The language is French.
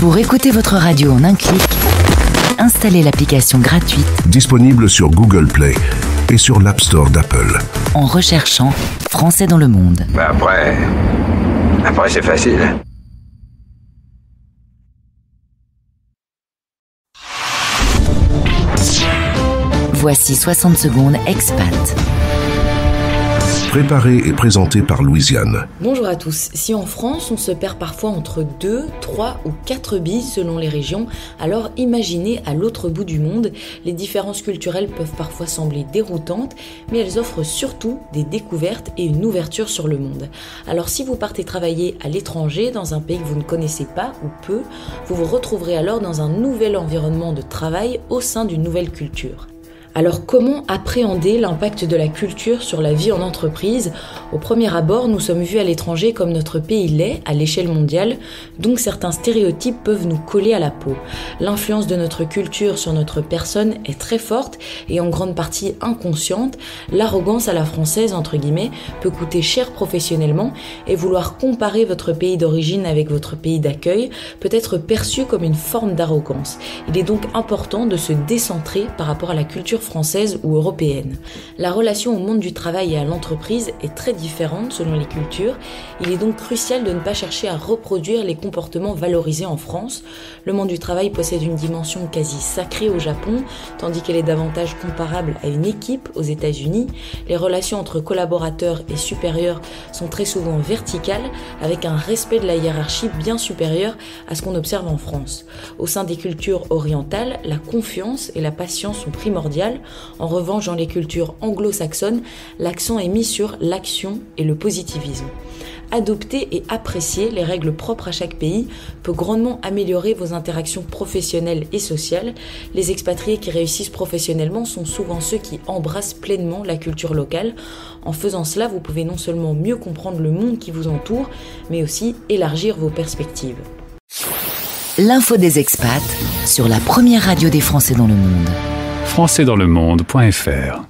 Pour écouter votre radio en un clic, installez l'application gratuite Disponible sur Google Play et sur l'App Store d'Apple. en recherchant Français dans le monde. Après c'est facile. Voici 60 secondes expat. Préparé et présenté par Louisiane. Bonjour à tous. Si en France on se perd parfois entre 2, 3 ou 4 billes selon les régions, alors imaginez à l'autre bout du monde. Les différences culturelles peuvent parfois sembler déroutantes, mais elles offrent surtout des découvertes et une ouverture sur le monde. Alors si vous partez travailler à l'étranger, dans un pays que vous ne connaissez pas ou peu, vous vous retrouverez alors dans un nouvel environnement de travail au sein d'une nouvelle culture. Alors comment appréhender l'impact de la culture sur la vie en entreprise ? Au premier abord, nous sommes vus à l'étranger comme notre pays l'est à l'échelle mondiale, donc certains stéréotypes peuvent nous coller à la peau. L'influence de notre culture sur notre personne est très forte et en grande partie inconsciente. L'arrogance à la française, entre guillemets, peut coûter cher professionnellement et vouloir comparer votre pays d'origine avec votre pays d'accueil peut être perçu comme une forme d'arrogance. Il est donc important de se décentrer par rapport à la culture française ou européenne. La relation au monde du travail et à l'entreprise est très différente selon les cultures. Il est donc crucial de ne pas chercher à reproduire les comportements valorisés en France. Le monde du travail possède une dimension quasi sacrée au Japon, tandis qu'elle est davantage comparable à une équipe aux États-Unis. Les relations entre collaborateurs et supérieurs sont très souvent verticales, avec un respect de la hiérarchie bien supérieur à ce qu'on observe en France. Au sein des cultures orientales, la confiance et la patience sont primordiales. En revanche, dans les cultures anglo-saxonnes, l'accent est mis sur l'action et le positivisme. Adopter et apprécier les règles propres à chaque pays peut grandement améliorer vos interactions professionnelles et sociales. Les expatriés qui réussissent professionnellement sont souvent ceux qui embrassent pleinement la culture locale. En faisant cela, vous pouvez non seulement mieux comprendre le monde qui vous entoure, mais aussi élargir vos perspectives. L'info des expats sur la première radio des Français dans le monde. Françaisdanslemonde.fr